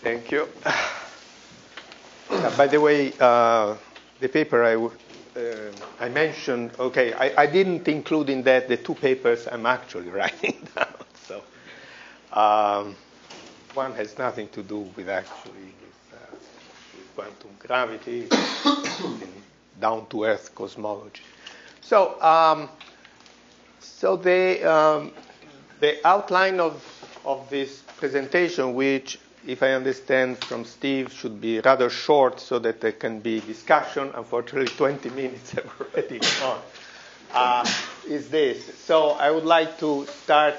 Thank you. By the way, the paper I mentioned, okay, I didn't include in that the two papers I'm actually writing down. So one has nothing to do with actually with quantum gravity and down-to-earth cosmology. So, the outline of this presentation, which, if I understand from Steve, should be rather short so that there can be discussion. Unfortunately, 20 minutes have already gone. Is this. So I would like to start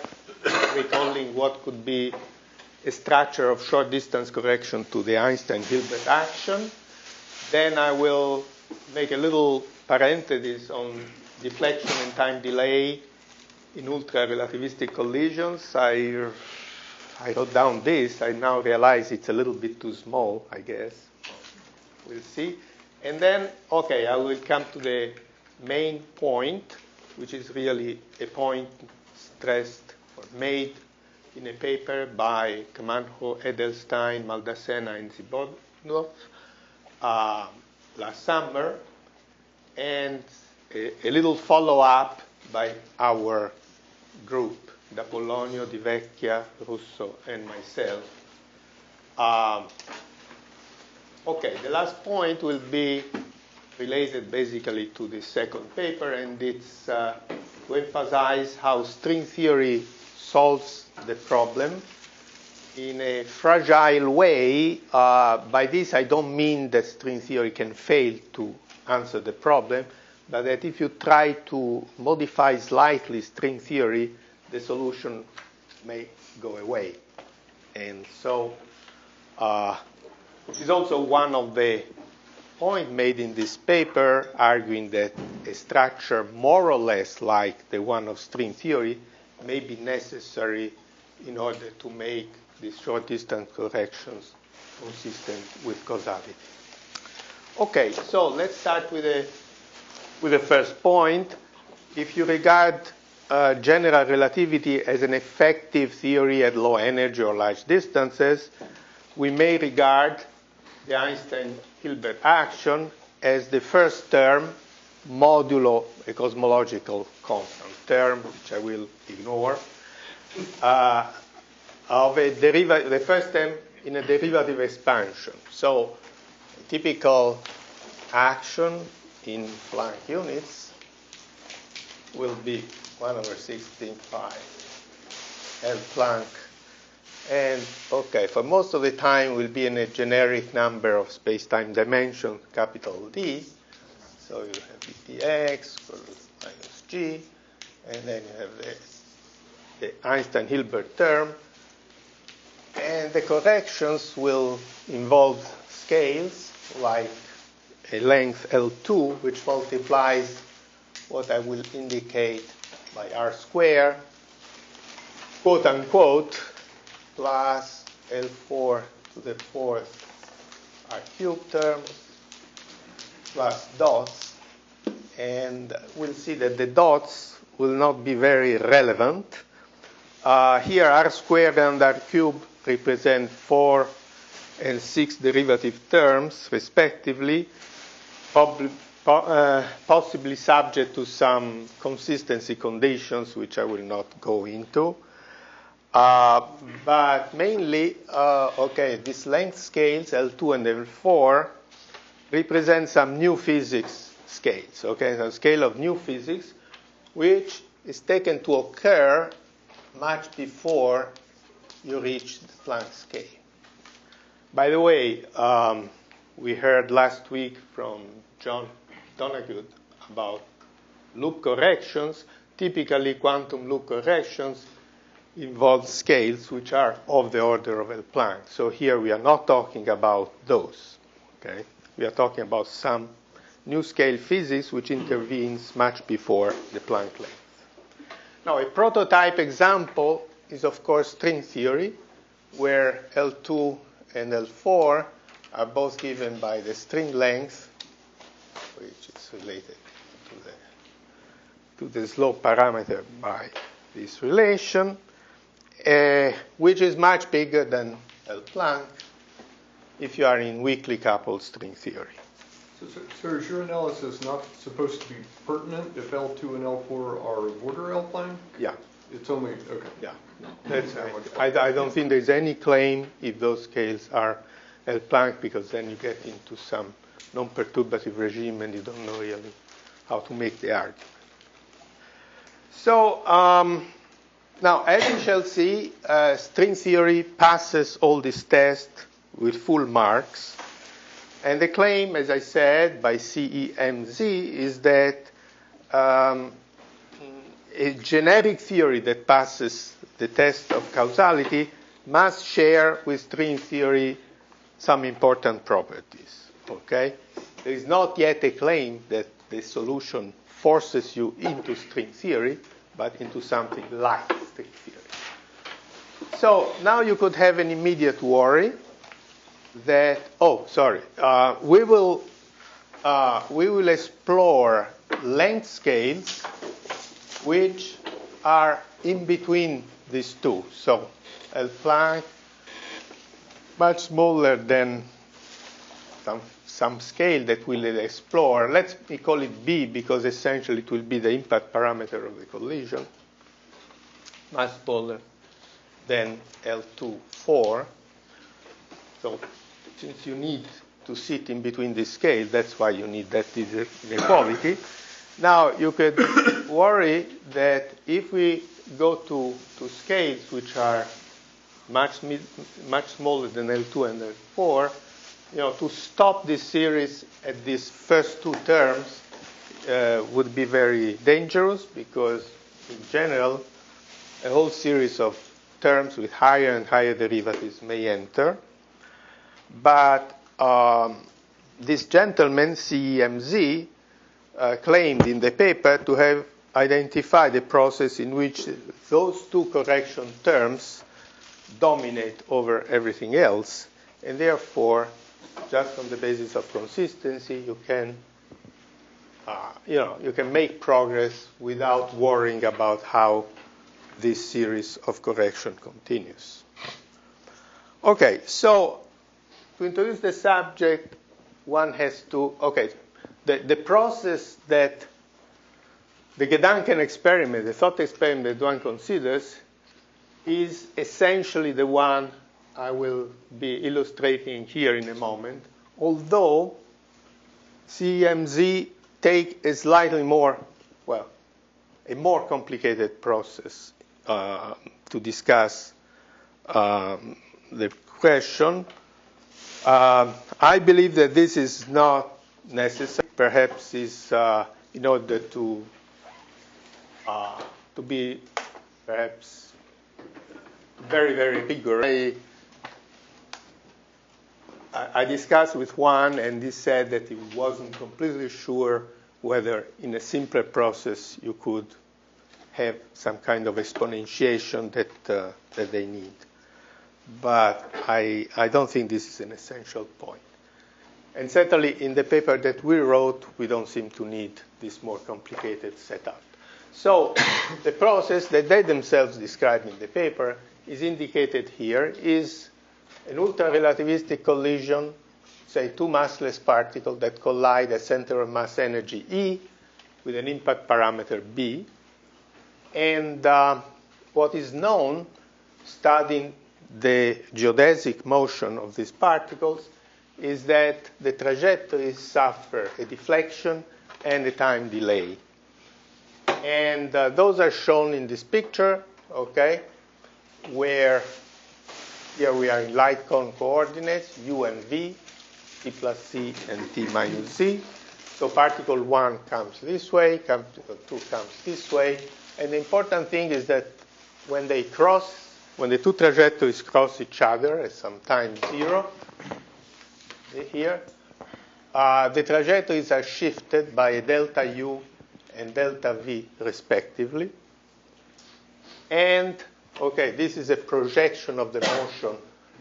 recalling what could be a structure of short-distance correction to the Einstein-Hilbert action. Then I will make a little parenthesis on deflection and time delay in ultra-relativistic collisions. I wrote down this. I now realize it's a little bit too small, I guess. We'll see. And then, okay, I will come to the main point, which is really a point stressed or made in a paper by Kamanho, Edelstein, Maldacena, and Zibodnov last summer, and a little follow-up by our group, D'Apollonio, Di Vecchia, Russo, and myself. Okay, the last point will be related basically to the second paper, and it's to emphasize how string theory solves the problem in a fragile way. By this, I don't mean that string theory can fail to answer the problem, but that if you try to modify slightly string theory, the solution may go away. And so this is also one of the points made in this paper, arguing that a structure more or less like the one of string theory may be necessary in order to make these short-distance corrections consistent with causality. Okay, so let's start with the first point. If you regard general relativity as an effective theory at low energy or large distances, we may regard the Einstein-Hilbert action as the first term modulo a cosmological constant term, which I will ignore, of the first term in a derivative expansion. So a typical action in Planck units will be 1/16 pi L Planck. And, okay, for most of the time will be in a generic number of space-time dimensions, capital D. So you have dx equals minus g, and then you have the Einstein-Hilbert term. And the corrections will involve scales like a length L2, which multiplies what I will indicate by R squared, quote unquote, plus L4 to the fourth R cubed terms, plus dots. And we'll see that the dots will not be very relevant. Here, R squared and R cubed represent 4 and 6 derivative terms, respectively, possibly subject to some consistency conditions, which I will not go into. But mainly, okay, these length scales, L2 and L4, represent some new physics scales, okay, so a scale of new physics, which is taken to occur much before you reach the Planck scale. By the way, we heard last week from John Donahue about loop corrections. Typically, quantum loop corrections involve scales which are of the order of L Planck. So here we are not talking about those. Okay? We are talking about some new scale physics which intervenes much before the Planck length. Now, a prototype example is, of course, string theory, where L2 and L4 are both given by the string length, which is related to the slope parameter by this relation, which is much bigger than L Planck. if you are in weakly coupled string theory. So is your analysis not supposed to be pertinent if L2 and L4 are border L-plane? Yeah. It's only, okay. Yeah. I don't think there's any claim if those scales are L-Planck, because then you get into some non-perturbative regime and you don't know really how to make the argument. So now, as we shall see, string theory passes all these tests with full marks. And the claim, as I said, by CEMZ is that a generic theory that passes the test of causality must share with string theory some important properties. Okay? There is not yet a claim that the solution forces you into string theory, but into something like string theory. So now you could have an immediate worry that, we will explore length scales which are in between these two. So L-Planck, much smaller than some scale that we'll explore. Let me call it B, because essentially it will be the impact parameter of the collision, much smaller than L2, 4. So since you need to sit in between these scales, that's why you need that inequality. Now, you could worry that if we go to scales which are much smaller than L2 and L4, to stop this series at these first two terms would be very dangerous, because in general, a whole series of terms with higher and higher derivatives may enter. But this gentleman, CEMZ, claimed in the paper to have identified a process in which those two correction terms dominate over everything else, and therefore, just on the basis of consistency, you can make progress without worrying about how this series of correction continues. Okay, so to introduce the subject, one has to, the process that the Gedanken experiment, the thought experiment that one considers, is essentially the one I will be illustrating here in a moment, although CEMZ take a slightly more, a more complicated process to discuss the question. I believe that this is not necessary. Perhaps is in order to be perhaps very, very vigorous. I discussed with one, and he said that he wasn't completely sure whether in a simpler process you could have some kind of exponentiation that they need. But I don't think this is an essential point. And certainly in the paper that we wrote, we don't seem to need this more complicated setup. So the process that they themselves describe in the paper is indicated here, is an ultra-relativistic collision, say two massless particles that collide at center of mass energy E with an impact parameter B. And what is known, studying the geodesic motion of these particles, is that the trajectories suffer a deflection and a time delay. And those are shown in this picture, where here we are in light cone coordinates, U and V, T plus C and T minus Z. So particle 1 comes this way, particle 2 comes this way. And the important thing is that when they cross, when the two trajectories cross each other at some time 0, here, the trajectories are shifted by a delta U and delta V respectively. And, this is a projection of the motion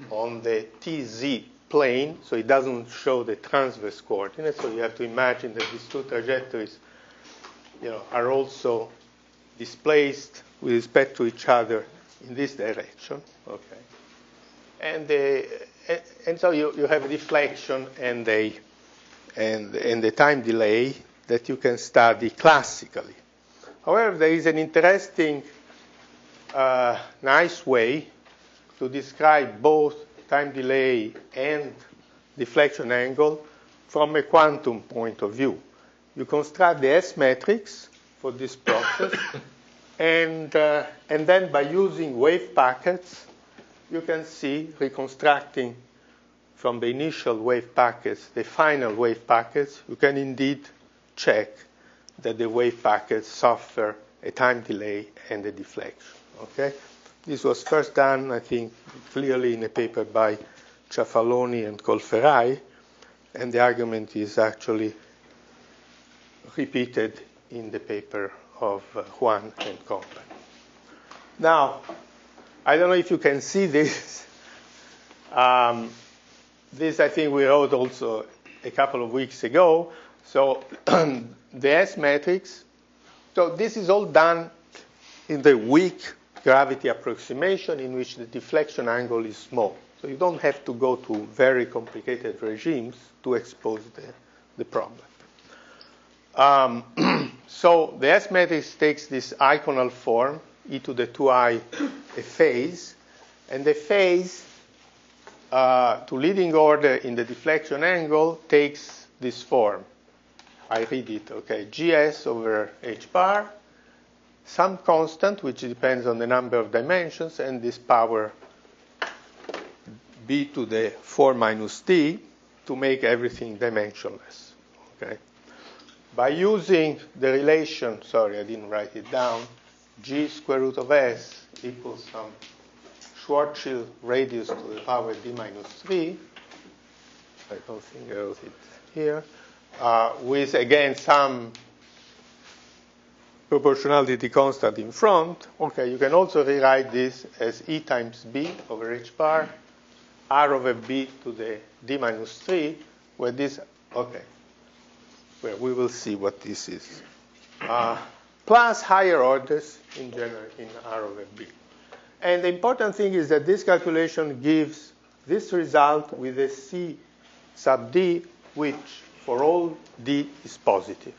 on the TZ plane, so it doesn't show the transverse coordinates, so you have to imagine that these two trajectories are also displaced with respect to each other in this direction. And and so you have a deflection and a time delay that you can study classically. However, there is an interesting, nice way to describe both time delay and deflection angle from a quantum point of view. You construct the S matrix for this process, and then by using wave packets, you can see reconstructing from the initial wave packets the final wave packets. You can indeed check that the wave packets suffer a time delay and a deflection. Okay? This was first done, I think, clearly in a paper by Ciafaloni and Colferai, and the argument is actually repeated in the paper of Juan and company. Now, I don't know if you can see this. This, I think, we wrote also a couple of weeks ago. So the S matrix. So this is all done in the weak gravity approximation in which the deflection angle is small. So you don't have to go to very complicated regimes to expose the problem. So the S matrix takes this iconal form, e to the 2i, a phase, and the phase to leading order in the deflection angle takes this form. I read it, okay, GS over h bar, some constant, which depends on the number of dimensions, and this power b to the 4 minus t to make everything dimensionless, okay? By using the relation, sorry, I didn't write it down, g square root of s equals some Schwarzschild radius to the power d minus 3, I don't think I wrote it here, with, again, some proportionality constant in front. Okay, you can also rewrite this as E times B over H bar, R over B to the D minus 3, where this, okay, where we will see what this is. Plus higher orders in general in R over B. And the important thing is that this calculation gives this result with a C sub D, which for all D is positive.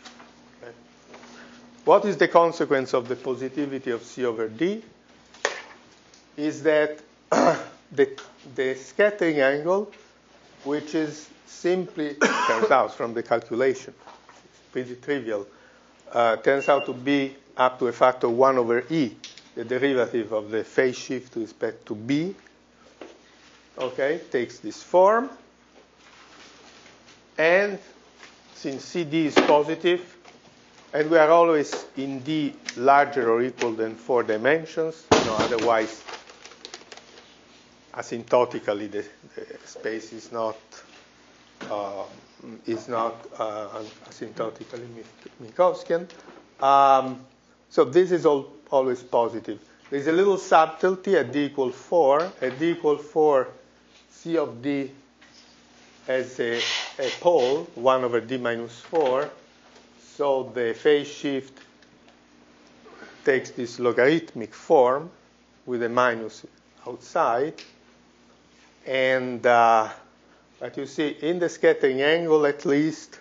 Okay. What is the consequence of the positivity of C over D? Is that the scattering angle, which is simply, turns out from the calculation, it's pretty trivial, turns out to be up to a factor 1 over E, the derivative of the phase shift with respect to B. Okay, takes this form. And since CD is positive, and we are always in D larger or equal than 4 dimensions, otherwise asymptotically the space is not asymptotically Minkowskian. So this is always positive. There's a little subtlety at D equal 4. At D equal 4, C of D has a pole, 1 over D minus 4. So the phase shift takes this logarithmic form with a minus outside. And but you see, in the scattering angle, at least,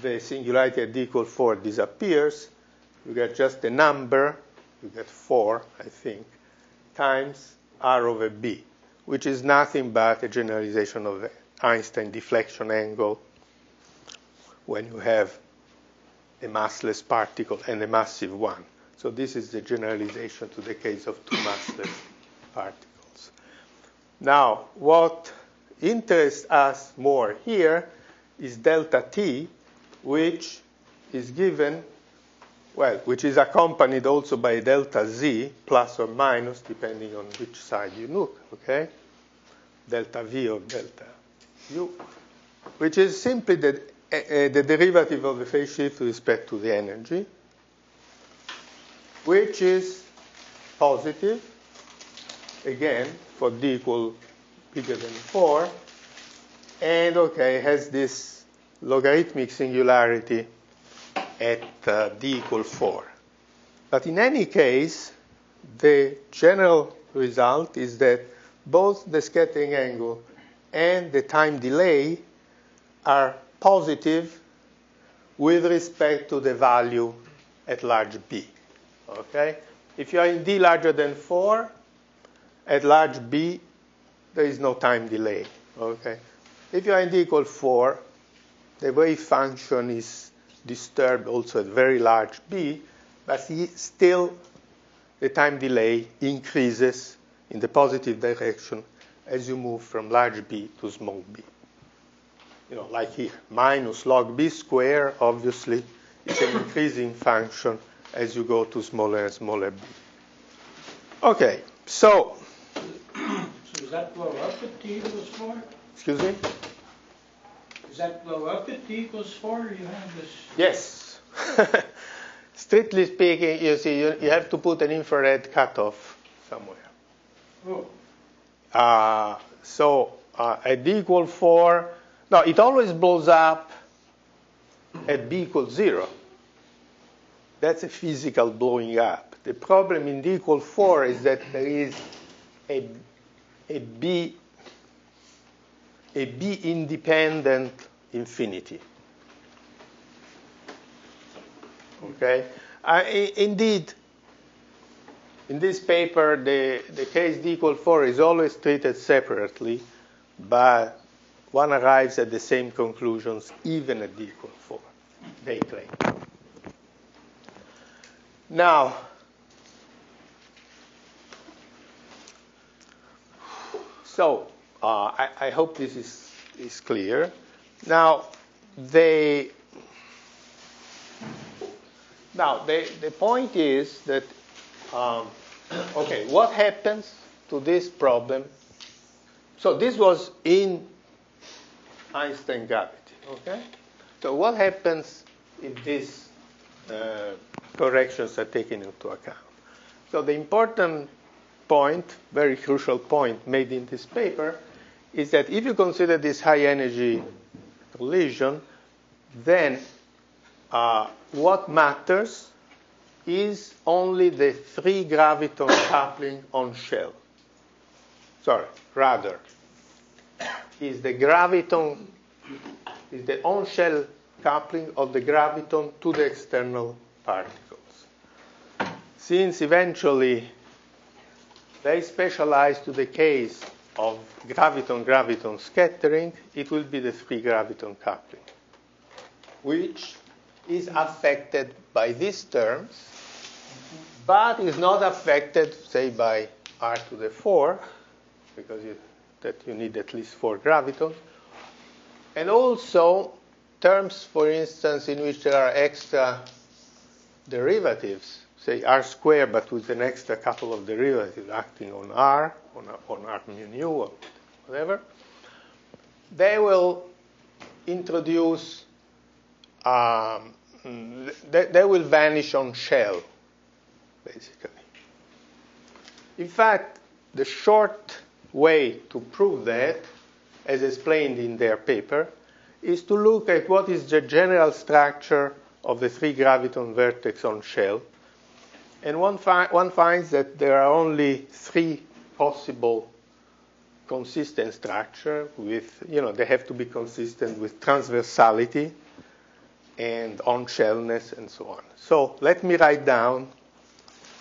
the singularity at D equal 4 disappears. You get just a number, you get 4, I think, times R over B, which is nothing but a generalization of the Einstein deflection angle when you have a massless particle and a massive one. So this is the generalization to the case of two massless particles. Now, what interests us more here is delta T, which is given, well, which is accompanied also by delta Z, plus or minus, depending on which side you look, okay? Delta V or delta U, which is simply the derivative of the phase shift with respect to the energy, which is positive, again, for D equal bigger than 4, and, okay, has this logarithmic singularity at D equal 4. But in any case, the general result is that both the scattering angle and the time delay are positive with respect to the value at large B. Okay? If you are in D larger than 4, at large B, there is no time delay. Okay? If you are in D equal 4, the wave function is disturbed also at very large B, but still the time delay increases in the positive direction as you move from large B to small b. Like here, minus log B squared, obviously, is an increasing function as you go to smaller and smaller b. Okay, so. So does that blow up at t equals 4? Excuse me? Does that blow up at t equals 4? You have this. Yes. Strictly speaking, you see, you have to put an infrared cutoff somewhere. Oh. So at d equals 4, no, it always blows up at b equals 0. That's a physical blowing up. The problem in d equals 4 is that there is a b independent infinity. Okay? Indeed, in this paper, the case d equals 4 is always treated separately, but one arrives at the same conclusions even at d equals 4, they claim. Now, so I hope this is clear. Now, the point is that, okay, what happens to this problem? So this was in Einstein gravity, okay? So what happens if these corrections are taken into account? So the important point, very crucial point made in this paper, is that if you consider this high energy collision, then what matters is only the free graviton coupling on shell. Sorry, rather, is the on-shell coupling of the graviton to the external particles. Since eventually they specialize to the case of graviton-graviton scattering, it will be the free graviton coupling, which is affected by these terms, but is not affected, say, by r to the 4, because you need at least 4 gravitons. And also terms, for instance, in which there are extra derivatives, say r squared, but with an extra couple of derivatives acting on r, on r mu nu, or whatever, they will introduce, they will vanish on shell, basically. In fact, the short way to prove that, as explained in their paper, is to look at what is the general structure of the free graviton vertex on shell. And one finds that there are only 3 possible consistent structure with, they have to be consistent with transversality and on-shellness and so on. So let me write down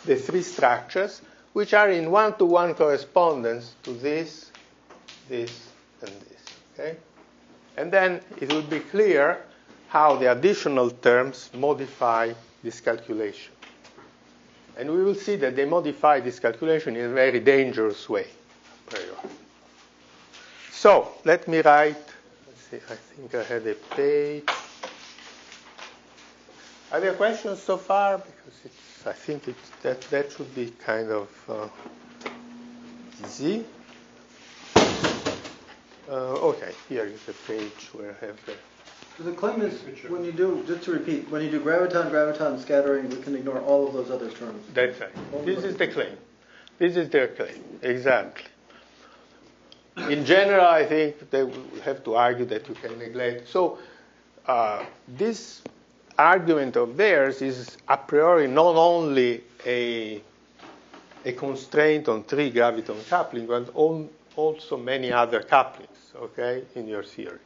the 3 structures, which are in one-to-one correspondence to this, this, and this. Okay? And then it will be clear how the additional terms modify this calculation. And we will see that they modify this calculation in a very dangerous way. So let me write, let's see, I think I had a page. Are there questions so far? Because I think that should be kind of easy. Okay, here is a page where I have the... So the claim is, when you do, just to repeat, when you do graviton scattering, we can ignore all of those other terms. That's right. This is the claim. This is their claim. Exactly. In general, I think they will have to argue that you can neglect. So this argument of theirs is a priori not only a constraint on 3 graviton coupling, but also many other couplings. okay, in your theory.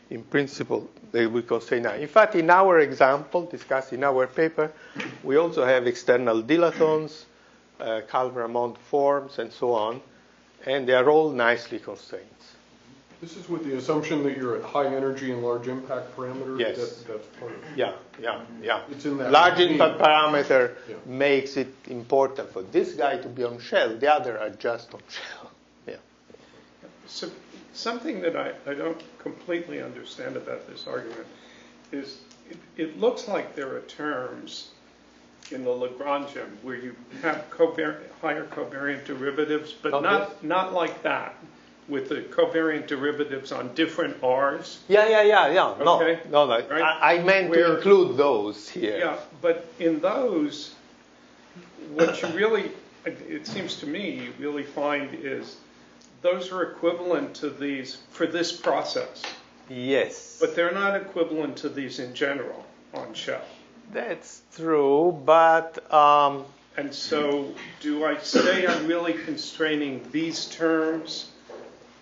In principle, they will constrain now. In fact, in our example, discussed in our paper, we also have external dilatons, Calvert-Ramond forms, and so on, and they are all nicely constrained. This is with the assumption that you're at high energy and large impact parameters? Yes. That's part of it. Yeah. It's in that Large regime. impact parameter Yeah. makes it important for this guy to be on shell. The other are just on shell. Yeah. So something that I don't completely understand about this argument is it looks like there are terms in the Lagrangian where you have higher covariant derivatives, but Okay. not like that, with the covariant derivatives on different R's. Yeah. Okay. No. Right. I meant to include those here. Yeah, but in those, what you really, it seems to me, you really find is those are equivalent to these for this process, Yes. but they're not equivalent to these in general on shell. That's true, but And so do I say I'm really constraining these terms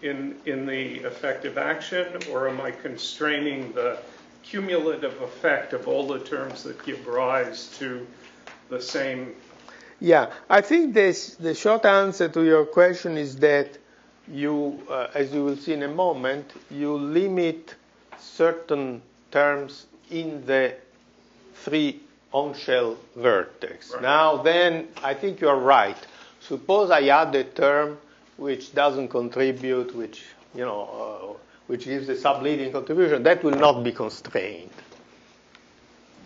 in the effective action, or am I constraining the cumulative effect of all the terms that give rise to the same? yeah, I think the short answer to your question is that you, as you will see in a moment, you limit certain terms in the three on-shell vertex. Right. Now, then, I think you're right. Suppose I add a term which doesn't contribute, which gives a subleading contribution. That will not be constrained.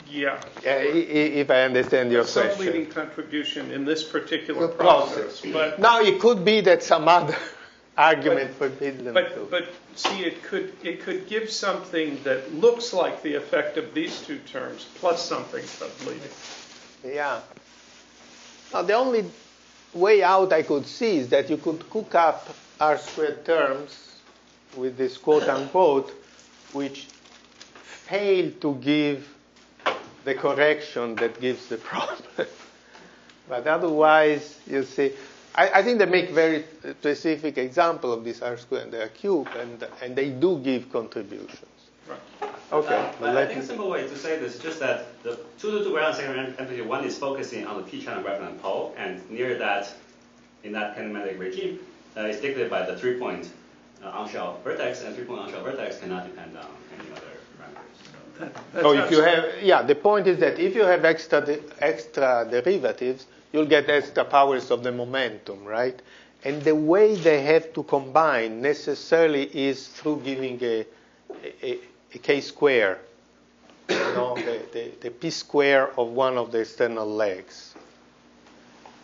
Yeah. If I understand your Some question. leading contribution in this particular The process, but Now, it could be that some other argument forbids them to. but see, it could give something that looks like the effect of these two terms plus something subleading. Yeah. Now, the only way out I could see is that you could cook up R squared terms with this quote unquote, which fail to give the correction that gives the problem. But otherwise, you see, I think they make very specific example of this R squared and R cube, and they do give contributions. Right. Okay. But I think a simple way to say this is just that the 2 to 2 graviton second amplitude one is focusing on the p-channel graviton pole, and near that, in that kinematic regime, is dictated by the 3-point on-shell vertex, and 3-point on-shell vertex cannot depend on any other parameters. So if you have, the point is that if you have extra derivatives, you'll get extra powers of the momentum, right? And the way they have to combine necessarily is through giving a k-square, the p-square of one of the external legs.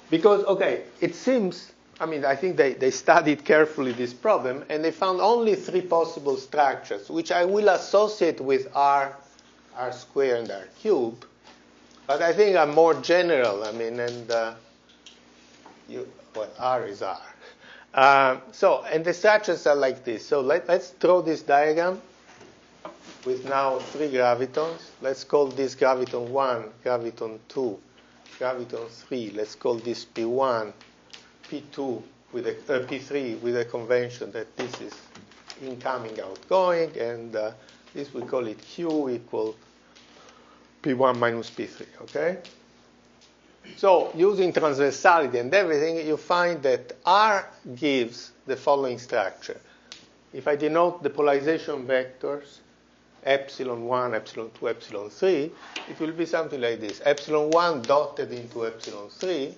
Because, it seems, I think they studied carefully this problem, and they found only 3 possible structures, which I will associate with R squared and R cube, but I think are more general, R is R. And the structures are like this. So let's draw this diagram with now 3 gravitons. Let's call this graviton 1, graviton 2, graviton 3. Let's call this P1, P2, with P3 with a convention that this is incoming, outgoing, and this we call it Q equal P1 minus P3, okay? So using transversality and everything, you find that R gives the following structure. If I denote the polarization vectors, epsilon 1, epsilon 2, epsilon 3, it will be something like this. Epsilon 1 dotted into epsilon 3,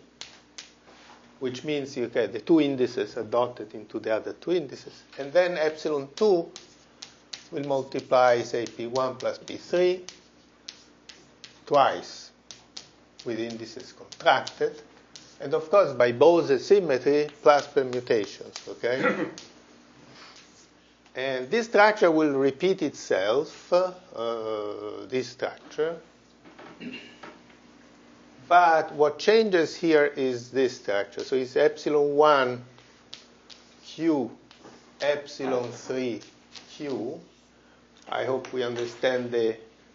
which means the 2 indices are dotted into the other 2 indices. And then epsilon 2 will multiply, say, P1 plus P3 twice with indices contracted. And of course, by Bose symmetry plus permutations, okay? And this structure will repeat itself, this structure. But what changes here is this structure. So it's epsilon 1 Q, epsilon 3 Q. I hope we understand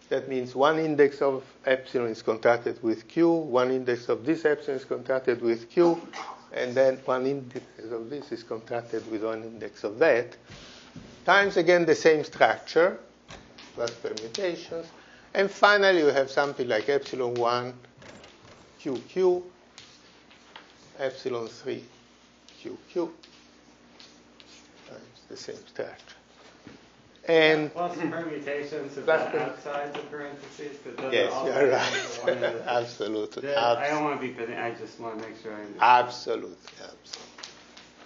that means one index of epsilon is contracted with Q, one index of this epsilon is contracted with Q, and then one index of this is contracted with one index of that. times again the same structure, plus permutations. And finally, you have something like epsilon 1 QQ, epsilon 3 QQ, times the same structure. And plus permutations of plus the outside the parentheses. yes, you're right. Absolutely. I don't want to be fitting. I just want to make sure I understand. Absolutely.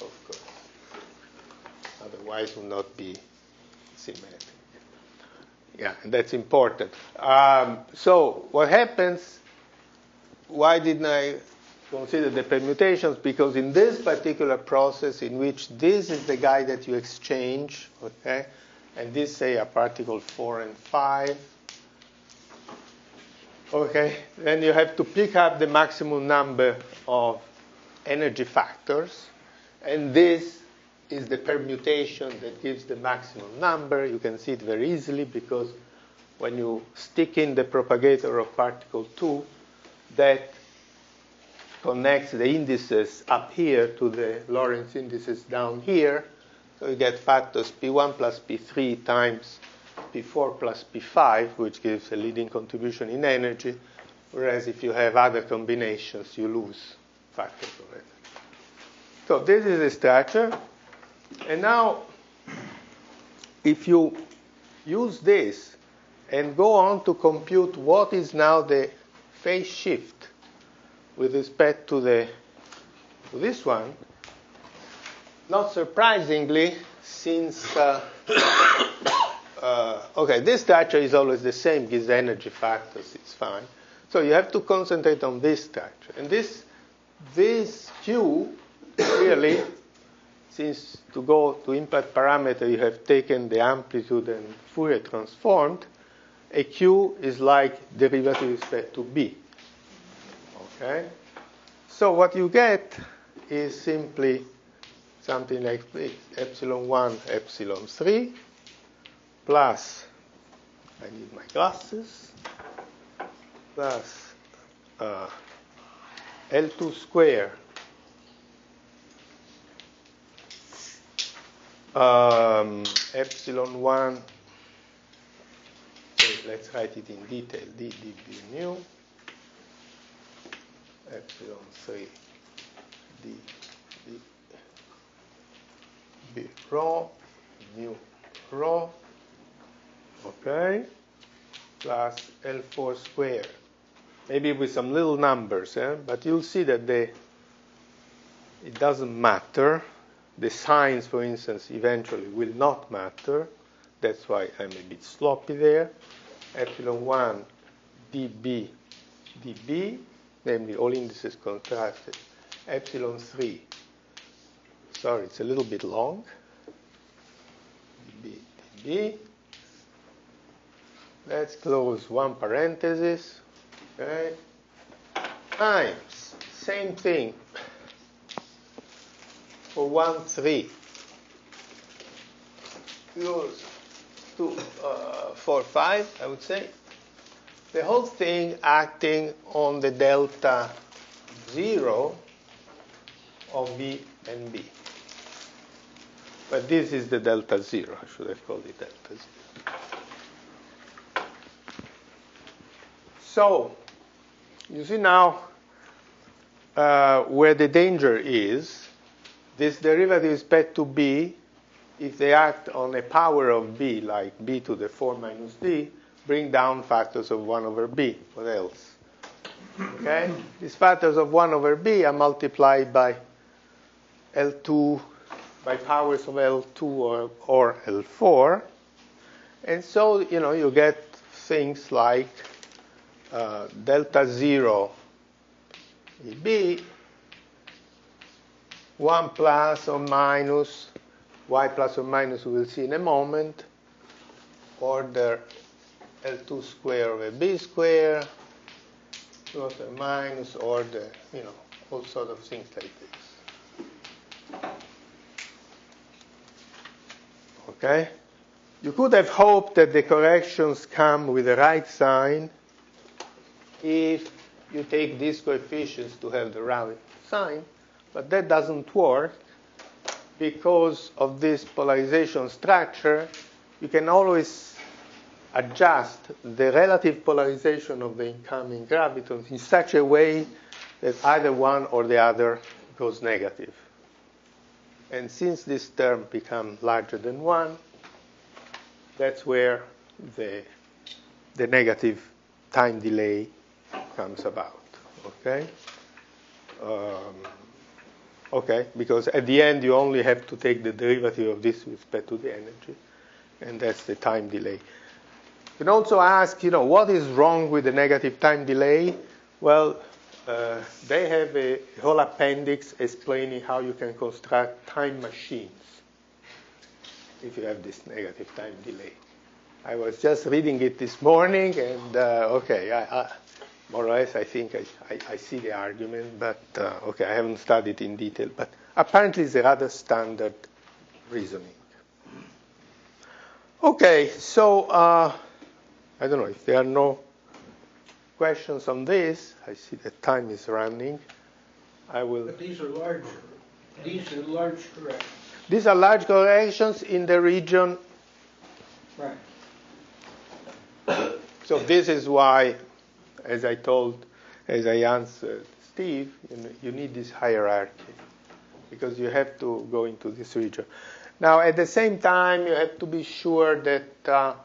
Of course. Otherwise, it will not be symmetric. Yeah, and that's important. So what happens? Why didn't I consider the permutations? Because in this particular process, in which this is the guy that you exchange, okay, and this say are particle 4 and 5. Okay, then you have to pick up the maximum number of energy factors, and this is the permutation that gives the maximum number. You can see it very easily because when you stick in the propagator of particle 2, that connects the indices up here to the Lorentz indices down here. So you get factors P1 plus P3 times P4 plus P5, which gives a leading contribution in energy, whereas if you have other combinations, you lose factors of energy. So this is the structure. And now, if you use this and go on to compute what is now the phase shift with respect to this one, not surprisingly, since okay, this structure is always the same, gives energy factors, it's fine. So you have to concentrate on this structure. And this Q, really, since to go to impact parameter, you have taken the amplitude and Fourier transformed, a Q is like derivative with respect to B. Okay? So what you get is simply something like this, epsilon 1, epsilon 3, plus, I need my glasses, plus L2 square epsilon 1, okay, let's write it in detail, d dB nu, epsilon 3 d dB rho, nu rho, okay, plus L4 square. Maybe with some little numbers, but you'll see that it doesn't matter. The signs, for instance, eventually will not matter. That's why I'm a bit sloppy there. Epsilon 1 dB dB, namely all indices contrasted. Epsilon 3, sorry, it's a little bit long. dB dB. Let's close one parenthesis. Okay. Times, same thing. For 1, 3. Goes to 4, 5, I would say. The whole thing acting on the delta 0 of V and B. But this is the delta 0. I should have called it delta 0. So, you see now where the danger is. This derivative with respect to B, if they act on a power of B, like B to the 4 minus D, bring down factors of 1 over B. What else? Okay? These factors of 1 over B are multiplied by L2, by powers of L2 or L4. And so, you get things like delta 0 B, 1 plus or minus, y plus or minus we will see in a moment, order L2 square over B square, plus or minus order, all sort of things like this. Okay? You could have hoped that the corrections come with the right sign if you take these coefficients to have the right sign, but that doesn't work because of this polarization structure, you can always adjust the relative polarization of the incoming gravitons in such a way that either one or the other goes negative. And since this term becomes larger than 1, that's where the negative time delay comes about. Okay? Okay, because at the end you only have to take the derivative of this with respect to the energy, and that's the time delay. You can also ask, what is wrong with the negative time delay? Well, they have a whole appendix explaining how you can construct time machines if you have this negative time delay. I was just reading it this morning, and more or less I think I see the argument, but I haven't studied in detail. But apparently it's a rather standard reasoning. Okay, so I don't know if there are no questions on this. I see that time is running. I will. But these are large. These are large corrections. These are large corrections in the region. Right. So this is why, as I answered Steve, you need this hierarchy because you have to go into this region. Now, at the same time, you have to be sure that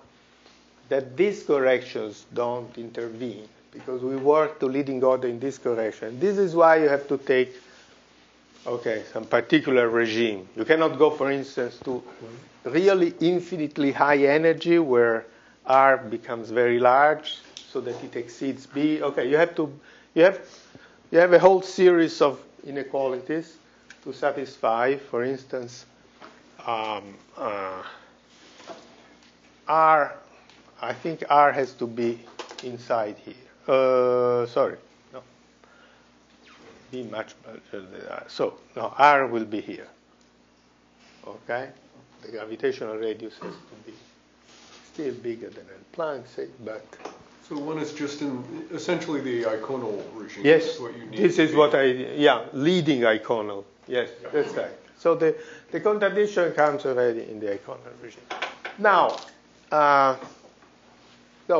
these corrections don't intervene, because we work to leading order in this correction. This is why you have to take, some particular regime. You cannot go, for instance, to really infinitely high energy where R becomes very large so that it exceeds B. Okay, you have a whole series of inequalities to satisfy. For instance, R, I think R has to be inside here. Be much larger than R. So, no, R will be here. Okay? The gravitational radius has to be still bigger than Planck, but... So one is just in essentially the iconal regime. Yes, That's what you need. this is what leading iconal. Yes, that's right. So the contradiction comes already in the iconal regime. Now,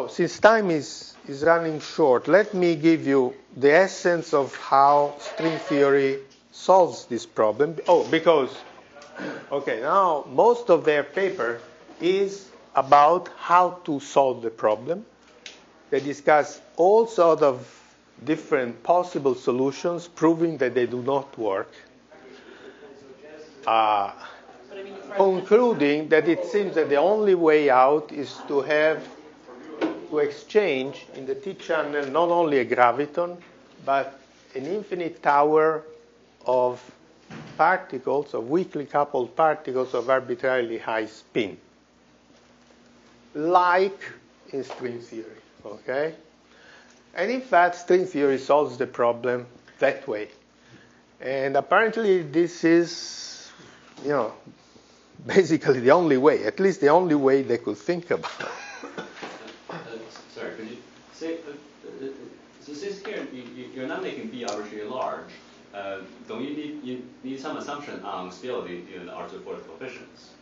since time is running short, let me give you the essence of how string theory solves this problem. Now most of their paper is about how to solve the problem. They discuss all sorts of different possible solutions, proving that they do not work. Concluding that it seems that the only way out is to exchange in the T-channel not only a graviton, but an infinite tower of particles, of weakly coupled particles of arbitrarily high spin, like in string theory. Okay? And in fact, string theory solves the problem that way. And apparently this is, basically the only way, at least the only way they could think about. Sorry, could you say, so since here you're not making B arbitrarily large, don't you need some assumption on stability in the R2/4 coefficients?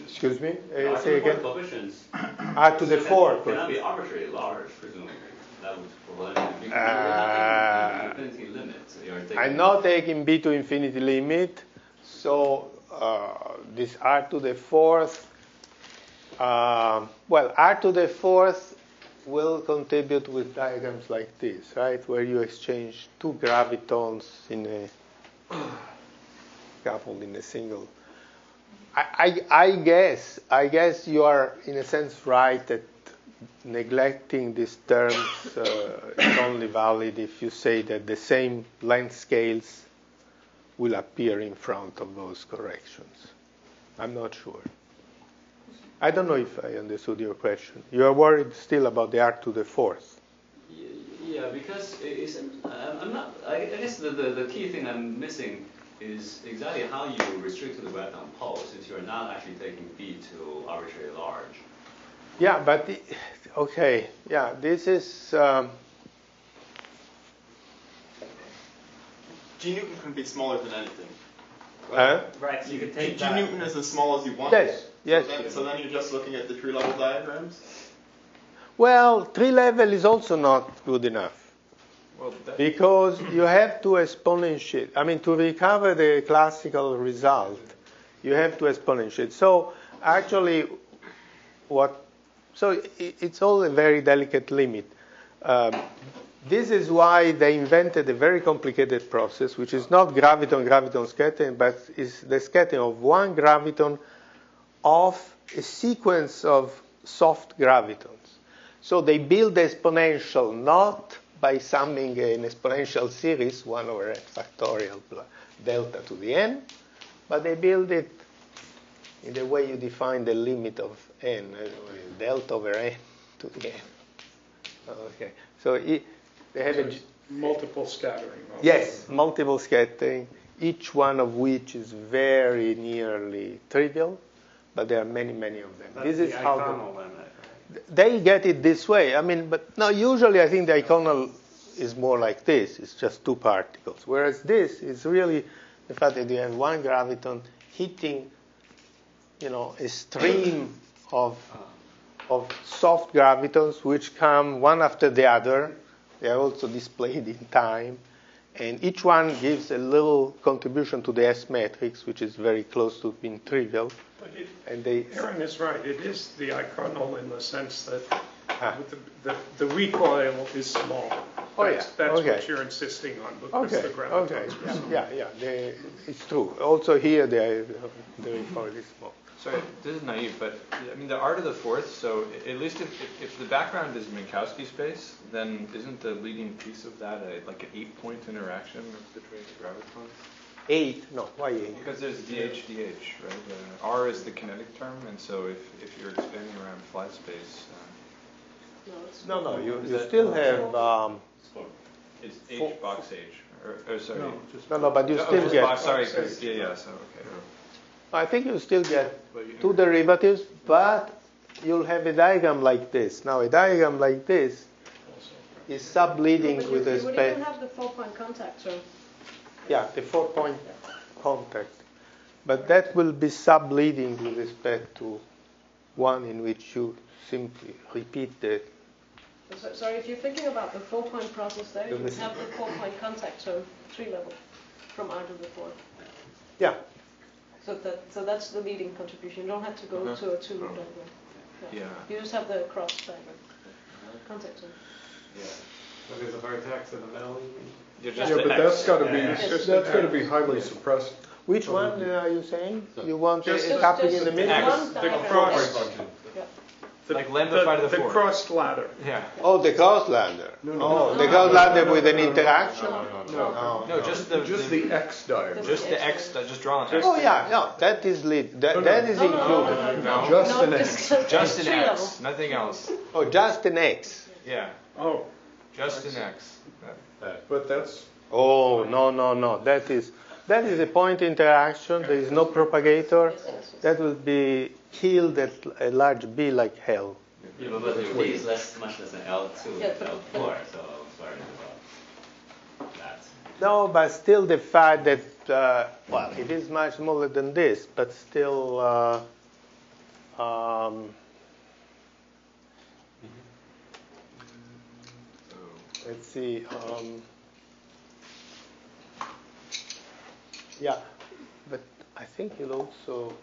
Excuse me? Say again? Coefficients. R to the 4. Cannot be arbitrarily large, presumably. That would prevent you're not taking infinity limits. I'm not taking B to infinity limit, so this R to the 4th, R to the 4th will contribute with diagrams like this, right, where you exchange two gravitons in a coupled in a single. I guess you are in a sense right that neglecting these terms is only valid if you say that the same length scales will appear in front of those corrections. I'm not sure. I don't know if I understood your question. You are worried still about the R to the 4th. Yeah, because I'm not. I guess the key thing I'm missing is exactly how you restrict to the graviton pole, since you're not actually taking B to arbitrarily large. Yeah, but this is. G Newton can be smaller than anything. Right, so you could take G that. Newton is as small as you want. Yes, yes. So then you're just looking at the tree level diagrams. Well, tree level is also not good enough. Well, Because you have to exponentiate. I mean, to recover the classical result, you have to exponentiate. So actually, it's all a very delicate limit. This is why they invented a very complicated process, which is not graviton scattering, but is the scattering of one graviton of a sequence of soft gravitons. So they build the exponential not by summing an exponential series, 1 over n factorial plus delta to the n, but they build it in the way you define the limit of n, delta over n to the n. Okay, so they have multiple scattering. Yes, multiple scattering, each one of which is very nearly trivial, but there are many, many of them. That's this is how they get it this way. I mean, but no, usually I think the iconal is more like this. It's just two particles. Whereas this is really the fact that you have one graviton hitting, a stream of soft gravitons which come one after the other. They are also displayed in time. And each one gives a little contribution to the S matrix, which is very close to being trivial. Aaron is right. It is the iconal in the sense that the recoil is small. That's what you're insisting on because the gravitons are small. Yeah. It's true. Also here, the recoil is small. Sorry, this is naive, but I mean the art of the fourth. So at least if the background is Minkowski space, then isn't the leading piece of that like an 8-point interaction between the gravitons? 8? No, why 8? Because there's DH, right? R is the kinetic term, and so if you're expanding around flat space. No, you still have. It's H box H. Or sorry. No, but you still get. Box, sorry, because so okay. I think you still get two derivatives, but you'll have a diagram like this. Now, a diagram like this is subleading with respect. You would even have the 4-point contact, so. Yeah, the 4-point contact. But that will be subleading with respect to one in which you simply repeat the. Sorry, if you're thinking about the 4-point process there, you would have the 4-point contact term, 3 level, from R to the 4. Yeah. So that's the leading contribution. You don't have to go to a 2-loop diagram. Yeah. You just have the cross diagram. Contact term. Yeah. So there's a vertex in the middle. But that's got to be highly suppressed. Which one are you saying? You want Just a coupling in the middle? The cross. Like lambda phi to the 4. The crossed ladder. Yeah. Oh, the cross ladder. No, the cross ladder with an interaction. No, just the X diagram. Just the X. Just draw an X. Oh yeah, no, that is lead. That is included. No. Just an X. Just an X. Nothing else. Oh, just an X. Yeah. Oh. Just an X. But that's. Oh no. That is a point interaction. There is no propagator. That will be killed at a large B like hell. Yeah, but the B is much less than L2 and L4, so sorry about that. No, but still the fact that, it is much smaller than this, but still, let's see, yeah, but I think you'll also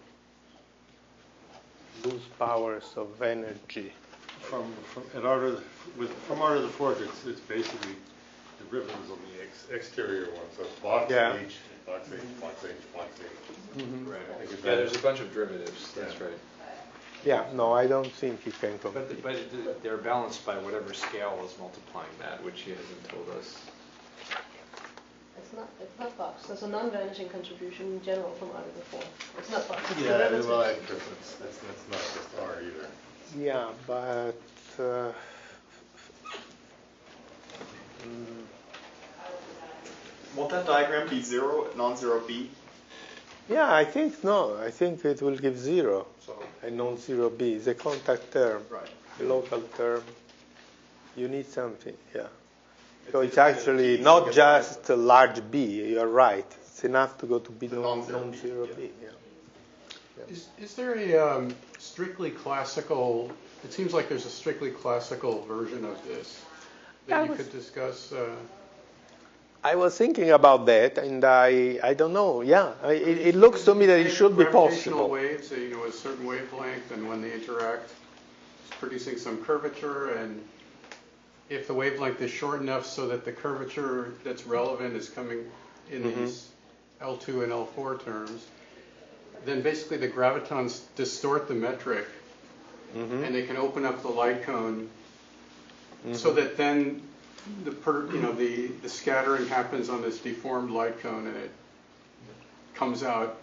lose powers of energy. From R to the fourth, it's basically derivatives on the exterior one. So it's box H, box H, box H, box H. Right. Yeah, there's a bunch of derivatives. That's right. Yeah, no, I don't think you can compete. But they're balanced by whatever scale is multiplying that, which he hasn't told us. It's not box. There's a non-vanishing contribution in general from R to the 4. It's not box. It's that's not just R either. Yeah, but Won't that diagram be zero, non-zero B? yeah, I think no. I think it will give 0. So a non-zero B is a contact term, Right. a local term. You need something, yeah. So it's actually not just a large B. You're right. It's it's enough to go to below non-zero B. Yeah. Is there a strictly classical, it seems like there's a strictly classical version of this that you could discuss? I was thinking about that, and I don't know. Yeah, it looks to me that it should be possible. Gravitational waves, a certain wavelength, and when they interact, it's producing some curvature, and if the wavelength is short enough so that the curvature that's relevant is coming in these L2 and L4 terms, then basically the gravitons distort the metric, and they can open up the light cone so that then the scattering happens on this deformed light cone, and it comes out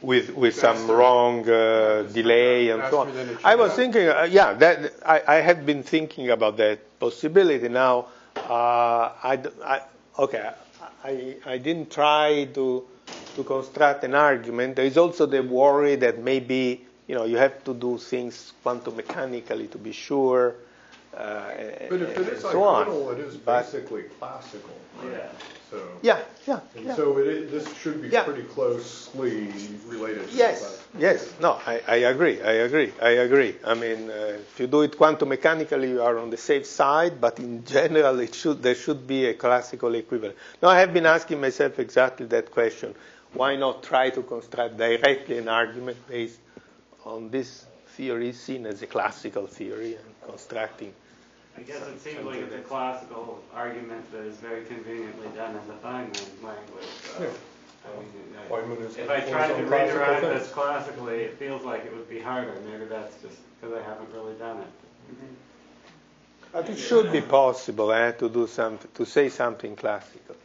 with some wrong delay and so on. I was thinking, that I had been thinking about that possibility. Now, I didn't try to construct an argument. There is also the worry that maybe you have to do things quantum mechanically to be sure. But if it is so identical, it is basically classical. Right? Yeah. So this should be pretty closely related. Yes. No, I agree. I mean, if you do it quantum mechanically, you are on the safe side. But in general, there should be a classical equivalent. Now, I have been asking myself exactly that question. Why not try to construct directly an argument based on this theory seen as a classical theory and constructing? I guess it seems like it's a classical argument that is very conveniently done in the Feynman language. Feynman if I tried to rederive this classically, it feels like it would be harder. Maybe that's just because I haven't really done it. But it should be possible to say something classical.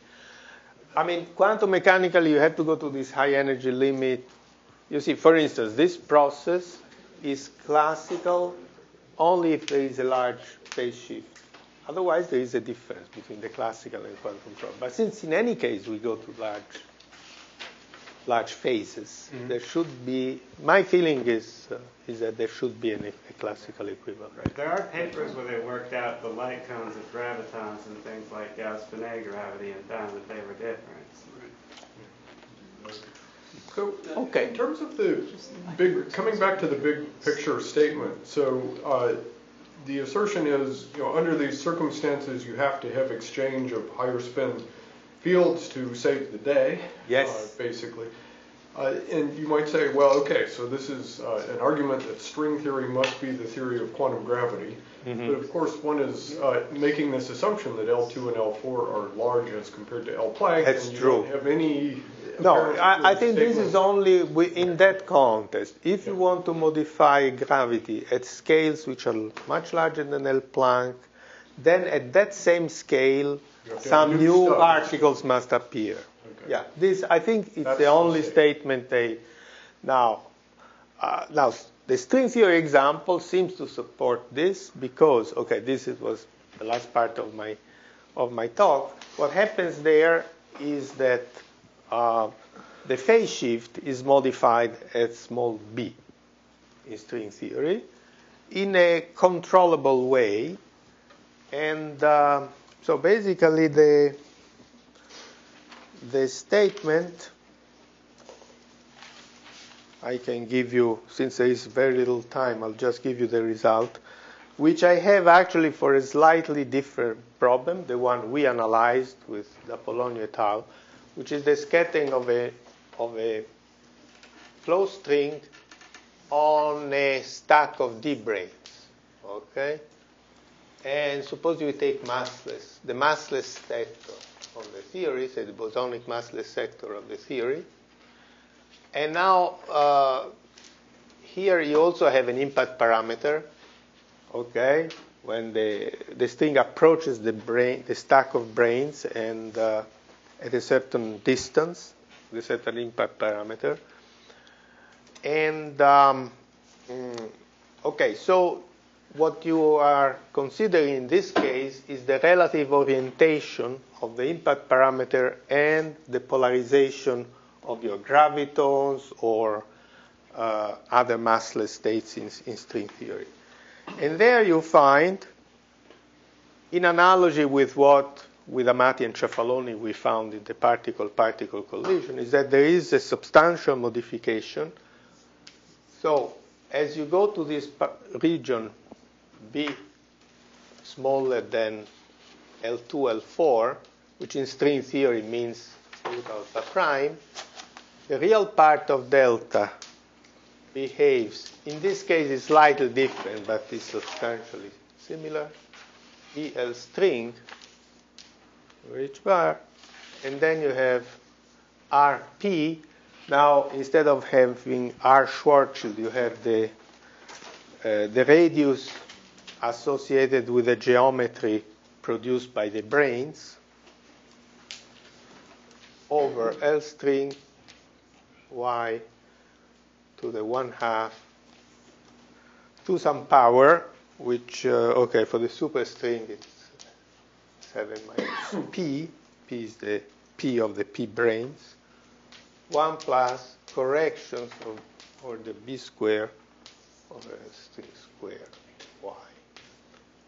I mean, quantum mechanically, you have to go to this high energy limit. You see, for instance, this process is classical only if there is a large phase shift. Otherwise, there is a difference between the classical and quantum problem. But since in any case we go to large phases, there should be. My feeling is that there should be a classical equivalent. Right. There are papers where they worked out the light cones of gravitons and things like Gauss-Bonnet gravity and found that they were different. So, in terms of coming back to the big picture statement, so the assertion is, under these circumstances, you have to have exchange of higher spin fields to save the day. Yes. Basically. And you might say, well, okay, so this is an argument that string theory must be the theory of quantum gravity. But of course, one is making this assumption that L2 and L4 are large as compared to L Planck. That's and you true. Don't have any. No, I think this is only in that context. If you want to modify gravity at scales which are much larger than L Planck, then at that same scale, some new particles must appear. Okay. Yeah, this I think it's the only statement they. Now, the string theory example seems to support this because this was the last part of my talk. What happens there is that the phase shift is modified at small b in string theory in a controllable way. And so basically the statement I can give you, since there is very little time, I'll just give you the result, which I have actually for a slightly different problem, the one we analyzed with D'Apollonio et al., which is the scattering of a flow string on a stack of D branes. Okay? And suppose you take the massless sector of the theory, say the bosonic massless sector of the theory. And now here you also have an impact parameter. Okay? When the string approaches the stack of branes and at a certain distance, with a certain impact parameter. And, so what you are considering in this case is the relative orientation of the impact parameter and the polarization of your gravitons or other massless states in string theory. And there you find, in analogy with what with Amati and Cefaloni we found in the particle-particle collision is that there is a substantial modification. So as you go to this region B smaller than L2, L4, which in string theory means root alpha prime, the real part of delta behaves, in this case it's slightly different, but it's substantially similar, EL string, H bar, and then you have RP. Now, instead of having R Schwarzschild, you have the radius associated with the geometry produced by the brains over L string Y to the 1/2 to some power, which, okay, for the superstring it's 7 minus P. P is the P of the P brains. 1 plus corrections or the B square over L string square Y,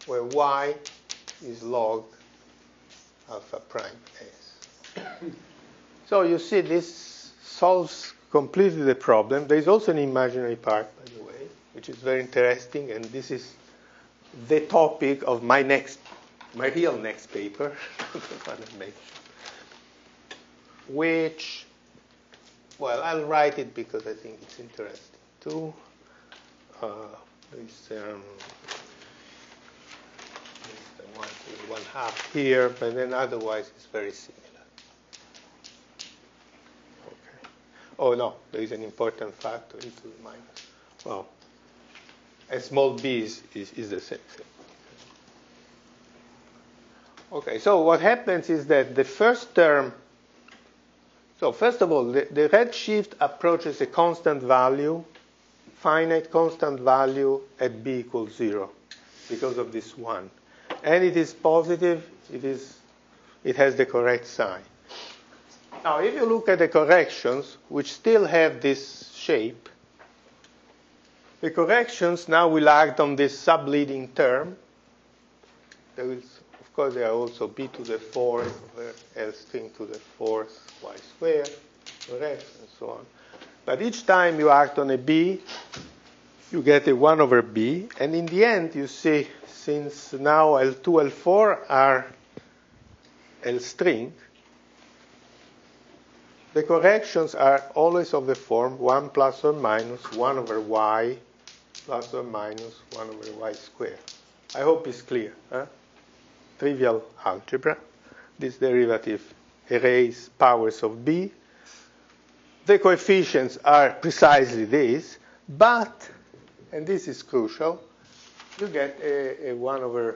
where Y is log alpha prime S. So you see this solves completely the problem. There is also an imaginary part, by the way, which is very interesting, and this is the topic of my real next paper, which, well, I'll write it because I think it's interesting too. There's the 1/2 here, but then otherwise it's very similar. Oh, no, there is an important factor, e to the minus. Well, a small b is the same thing. Okay, so what happens is that the first term, so first of all, the redshift approaches a constant value, finite constant value at b equals 0 because of this 1. And it is positive, it has the correct sign. Now, if you look at the corrections, which still have this shape, the corrections now will act on this subleading term. There is, of course, there are also b to the 4th over L string to the 4th y squared, correct, and so on. But each time you act on a b, you get a 1 over b. And in the end, you see, since now L2, L4 are L string, the corrections are always of the form 1 plus or minus 1 over y plus or minus 1 over y squared. I hope it's clear. Huh? Trivial algebra. This derivative arrays powers of b. The coefficients are precisely this, but, and this is crucial, you get a 1 over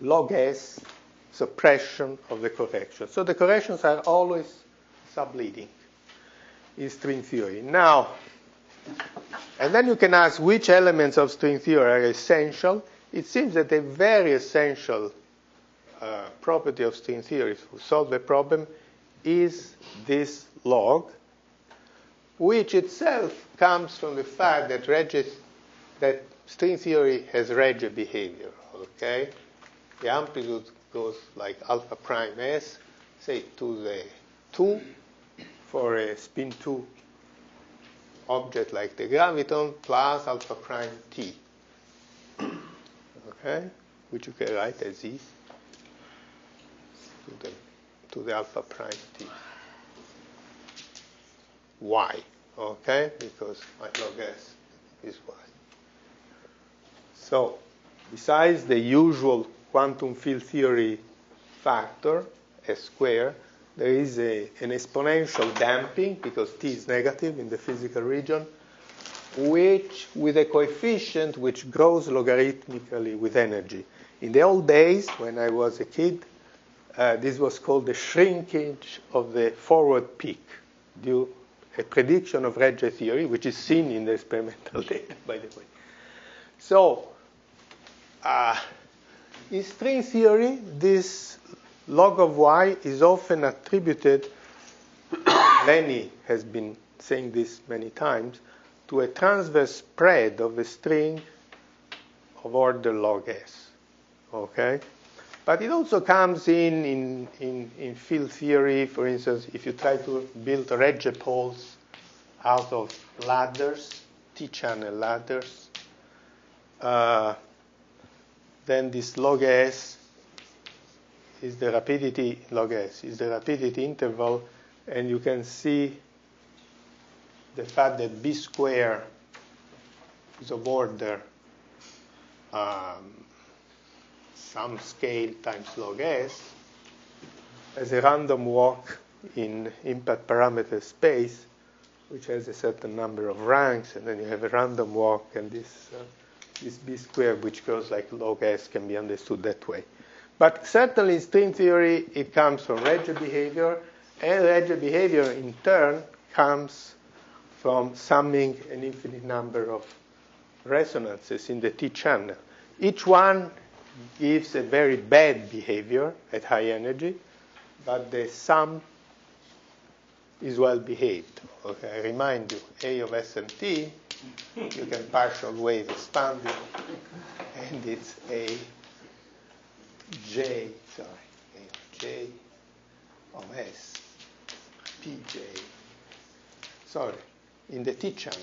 log s suppression of the correction. So the corrections are always subleading in string theory. Now, and then you can ask which elements of string theory are essential. It seems that a very essential property of string theory to solve the problem is this log, which itself comes from the fact that string theory has Regge behavior. Okay, the amplitude goes like alpha prime s, say to the 2 for a spin 2 object like the graviton plus alpha prime t. Okay, which you can write as is to the alpha prime t y. Okay, because my log s is y. So, besides the usual quantum field theory factor, s squared, there is an exponential damping because t is negative in the physical region, which with a coefficient which grows logarithmically with energy. In the old days, when I was a kid, this was called the shrinkage of the forward peak, due a prediction of Regge theory, which is seen in the experimental data, by the way. So, in string theory, this log of y is often attributed, Lenny has been saying this many times, to a transverse spread of the string of order log s. Okay? But it also comes in field theory. For instance, if you try to build Regge poles out of ladders, T-channel ladders, then this log S is the rapidity, log S is the rapidity interval, and you can see the fact that B square is of order some scale times log S as a random walk in impact parameter space, which has a certain number of ranks, and then you have a random walk, and this B squared, which goes like log S, can be understood that way. But certainly in string theory, it comes from Regge behavior, and Regge behavior in turn comes from summing an infinite number of resonances in the T-channel. Each one gives a very bad behavior at high energy, but the sum is well behaved. Okay, I remind you, A of S and T, you can partial wave expand it, and it's A J of S, Pj. Sorry, in the T channel,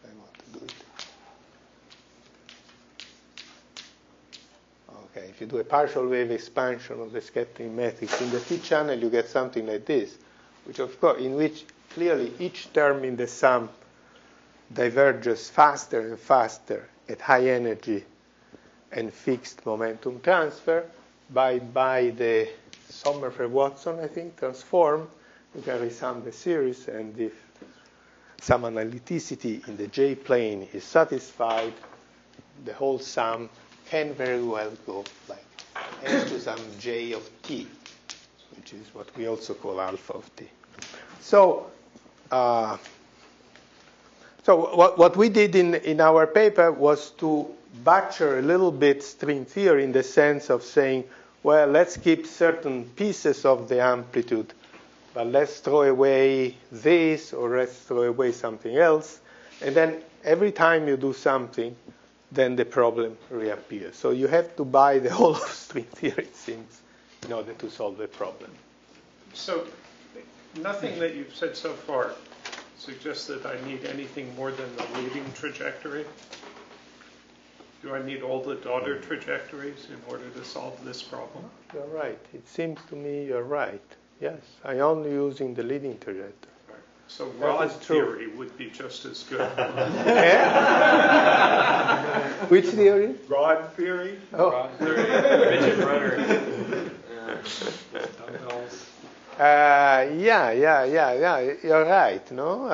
I want to do it. Okay, if you do a partial wave expansion of the scattering matrix in the T channel, you get something like this, which of course, in which clearly each term in the sum diverges faster and faster at high energy and fixed momentum transfer by the Sommerfeld-Watson, I think, transform. You can resum the series, and if some analyticity in the J plane is satisfied, the whole sum can very well go like n to some J of T, which is what we also call alpha of T. So, what we did in our paper was to butcher a little bit string theory in the sense of saying, well, let's keep certain pieces of the amplitude, but let's throw away this, or let's throw away something else, and then every time you do something, then the problem reappears. So you have to buy the whole of string theory, it seems, in order to solve the problem. So nothing that you've said so far suggests that I need anything more than the leading trajectory. Do I need all the daughter trajectories in order to solve this problem? You're right. It seems to me you're right. Yes, I'm only using the leading trajectory. So rod theory would be just as good. Which theory? Rod theory. Oh. Rod theory. Rigid rudder. Yeah. You're right. No,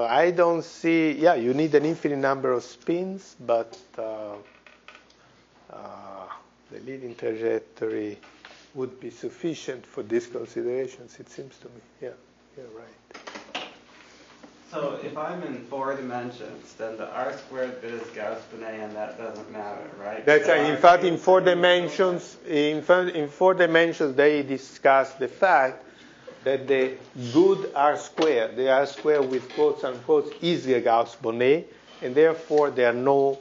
I don't see. Yeah, you need an infinite number of spins, but the leading trajectory would be sufficient for these considerations. It seems to me. Yeah, you're right. So if I'm in 4 dimensions, then the R squared bit is Gauss-Bonnet, and that doesn't matter, right? That's in fact in 4 dimensions. In 4 dimensions, they discuss the fact that the good R squared, the R squared with quotes unquotes, is the Gauss-Bonnet, and therefore there are no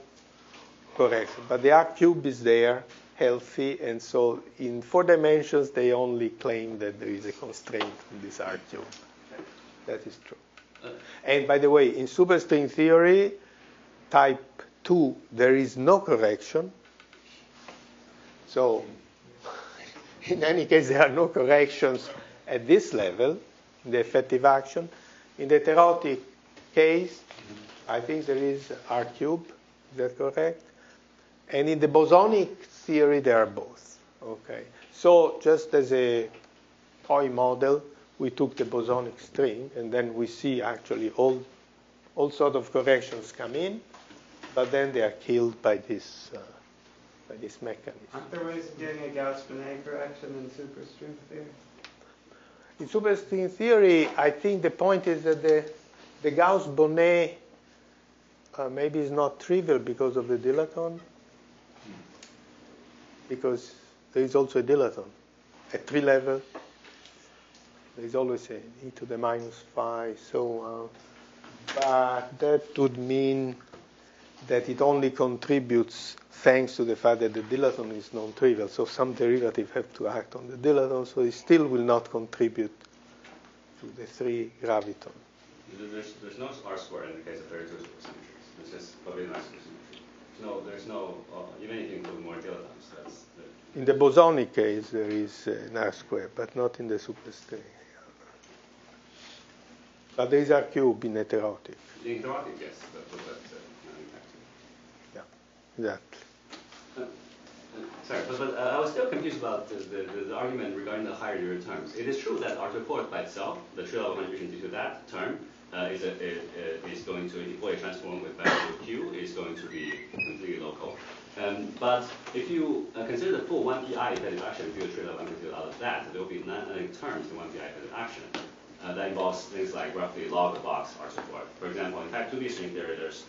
corrections. But the R cube is there, healthy, and so in 4 dimensions they only claim that there is a constraint in this R cube. That is true. And by the way, in superstring theory, type 2, there is no correction. So in any case, there are no corrections at this level, in the effective action. In the heterotic case, I think there is R cube. Is that correct? And in the bosonic theory, there are both. Okay. So just as a toy model, we took the bosonic string, and then we see actually all sort of corrections come in, but then they are killed by this mechanism. Aren't there ways of getting a Gauss-Bonnet correction in superstring theory? In superstring theory, I think the point is that the Gauss-Bonnet maybe is not trivial because of the dilaton, because there is also a dilaton at 3 levels. There is always a e to the minus phi, so but that would mean that it only contributes thanks to the fact that the dilaton is non-trivial. So some derivative have to act on the dilaton, so it still will not contribute to the 3 graviton. There's no R square in the case of very two supersymmetries. It's just covalent supersymmetry. There's no even if you include more dilatons. In the bosonic case, there is an R square, but not in the superstring. But there is R cube in heterotic. In heterotic, yes. Yeah, exactly. Sorry, but I was still confused about the argument regarding the higher order terms. It is true that R4 by itself, the tree level contribution due to that term, is going to, if Fourier transform with value Q, is going to be completely local. But if you consider the full 1pi effective action, do a tree level amplitude out of that, there will be non-analytic terms in 1pi effective action. That involves things like roughly log the box R support. For example, in type 2D string theory, there's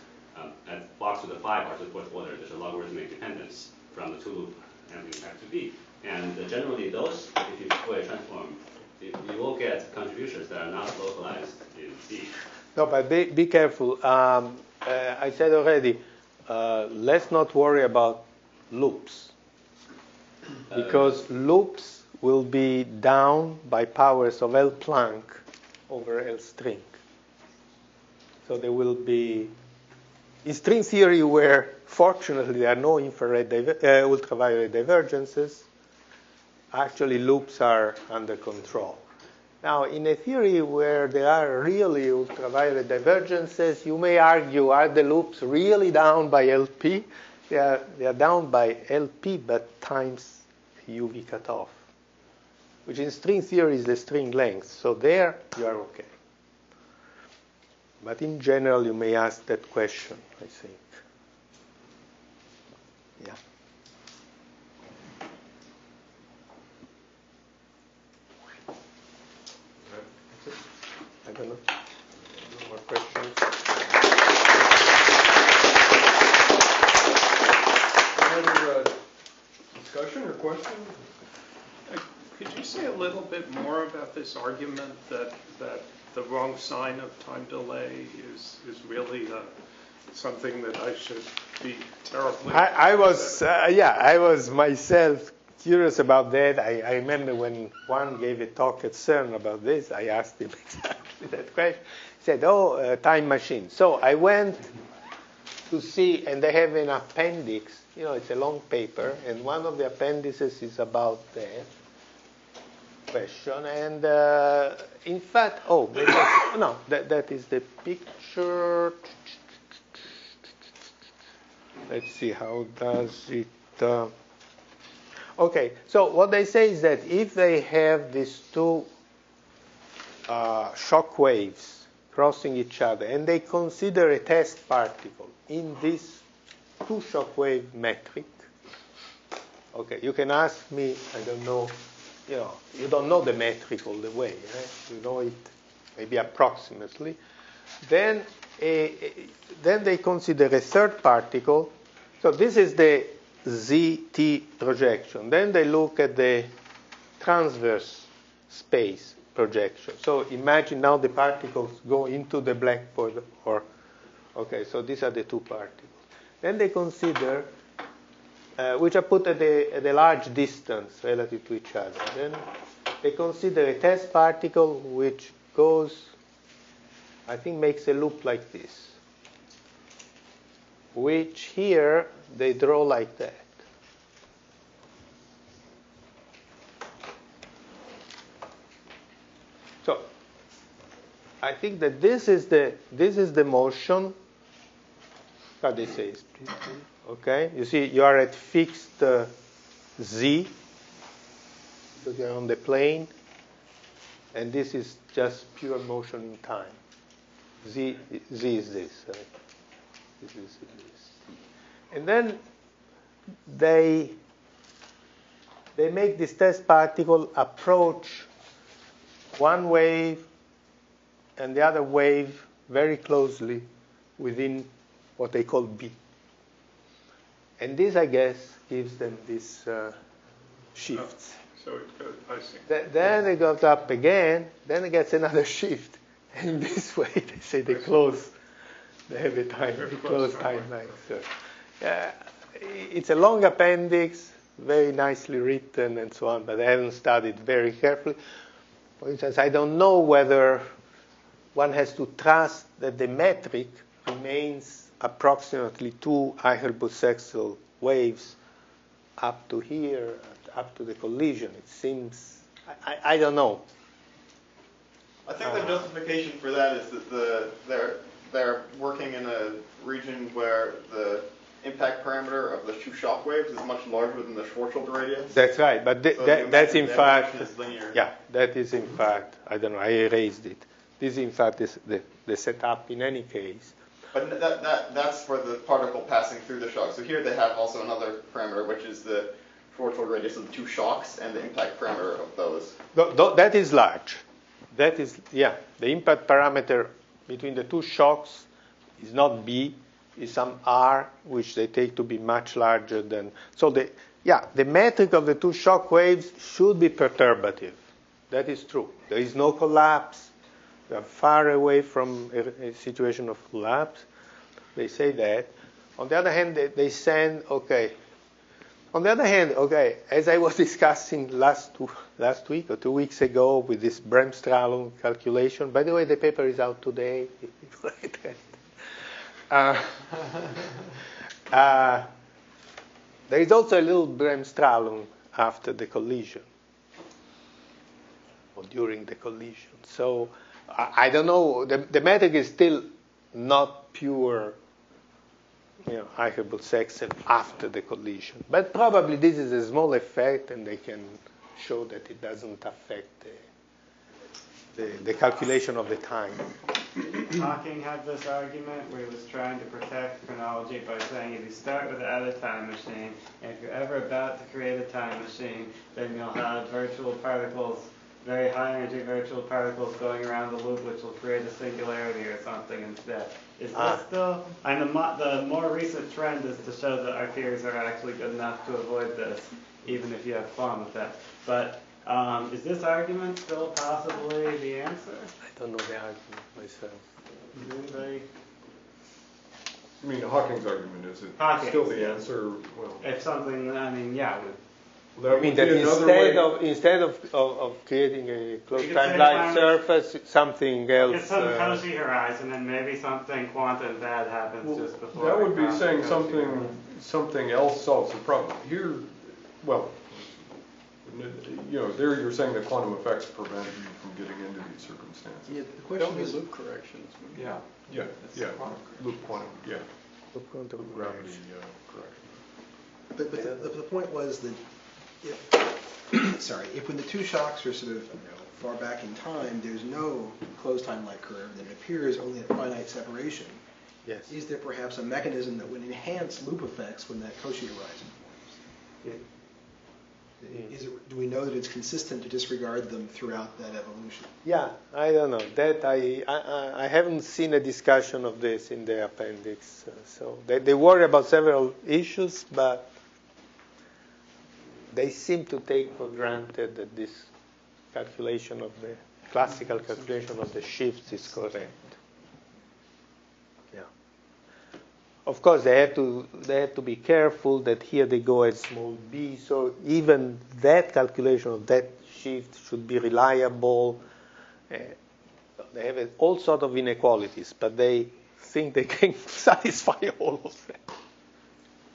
at box with a 5 R support order, there's a logarithmic dependence from the 2-loop and type 2D. And generally those, if you Fourier transform, you will get contributions that are not localized in C. No, but be careful. I said already, let's not worry about loops. Because loops will be down by powers of L Planck over L string. So there will be, in string theory where fortunately there are no infrared ultraviolet divergences, actually loops are under control. Now, in a theory where there are really ultraviolet divergences, you may argue, are the loops really down by LP? They are down by LP, but times UV cutoff, which in string theory is the string length. So there, you are okay. But in general, you may ask that question, I think. Yeah. I don't know. No more questions? Another discussion or question? Could you say a little bit more about this argument that the wrong sign of time delay is really something that I should be terribly... I was myself curious about that. I remember when one gave a talk at CERN about this, I asked him exactly that question. He said, time machine. So I went to see, and they have an appendix. It's a long paper, and one of the appendices is about that question. And in fact, that is the picture. Let's see, how does it... Okay, so what they say is that if they have these two shock waves crossing each other, and they consider a test particle in this two shock wave metric, okay, you can ask me, I don't know, you don't know the metric all the way, right? You know it maybe approximately. Then they consider a third particle. So this is the ZT projection. Then they look at the transverse space projection. So imagine now the particles go into the black void, okay, so these are the two particles. Then they consider, which are put at a large distance relative to each other. Then they consider a test particle which goes, I think makes a loop like this, which here they draw like that. So I think that this is the motion. How they say it? Okay, you see, you are at fixed z, so you are on the plane, and this is just pure motion in time. Z is this. Right? This is this. And then they make this test particle approach one wave and the other wave very closely within what they call B. And this, I guess, gives them this shifts. So it goes, I see. Then it goes up again, then it gets another shift. And in this way, they say they close They have a closed timeline. So, it's a long appendix, very nicely written and so on, but I haven't studied very carefully. For instance, I don't know whether one has to trust that the metric remains approximately 2 Eichelberg-Sechsel waves up to here, up to the collision. It seems, I don't know. I think the justification for that is that they're working in a region where the impact parameter of the two shock waves is much larger than the Schwarzschild radius. That's right, but that's in fact, linear. yeah, that is in fact, I don't know, I erased it. This in fact is the setup in any case. But that's for the particle passing through the shock. So here they have also another parameter, which is the Schwarzschild radius of the two shocks and the impact parameter of those. That is large. That is, yeah, the impact parameter between the two shocks is not B, is some R, which they take to be much larger than. So the metric of the two shock waves should be perturbative. That is true. There is no collapse. We are far away from a situation of collapse. They say that. On the other hand, they send, okay. On the other hand, okay, as I was discussing last week or 2 weeks ago with this Bremsstrahlung calculation, by the way, the paper is out today. There is also a little Bremsstrahlung after the collision or during the collision. So I don't know. The metric is still not pure, Eichelberg-Sechsel after the collision. But probably this is a small effect, and they can show that it doesn't affect the calculation of the time. Hawking had this argument where he was trying to protect chronology by saying if you start with a time machine, and if you're ever about to create a time machine, then you'll have virtual particles, very high energy virtual particles going around the loop, which will create a singularity or something instead. Is this still? And the more recent trend is to show that our theories are actually good enough to avoid this, even if you have quantum effects. But is this argument still possibly the answer? I don't know the argument myself. Anybody? I mean, Hawking's argument is it still the answer? Well, if something, yeah. That I mean that instead of creating a closed time-like surface, something else. It's some Cauchy horizon, and maybe something quantum bad happens just before. That would be saying something else solves the problem. Here, well, there you're saying that quantum effects prevent you from getting into these circumstances. Yeah, the question is loop corrections. Yeah. Loop quantum. Yeah. Loop quantum gravity correction. But the point was that if when the two shocks are sort of far back in time, there's no closed time-like curve, then it appears only at finite separation. Yes. Is there perhaps a mechanism that would enhance loop effects when that Cauchy horizon forms? Do we know that it's consistent to disregard them throughout that evolution? Yeah, I don't know. That I haven't seen a discussion of this in the appendix. So they worry about several issues, but they seem to take for granted that this calculation of the classical calculation of the shifts is correct. Yeah. Of course, they have to be careful that here they go at small b. So even that calculation of that shift should be reliable. They have all sorts of inequalities, but they think they can satisfy all of them.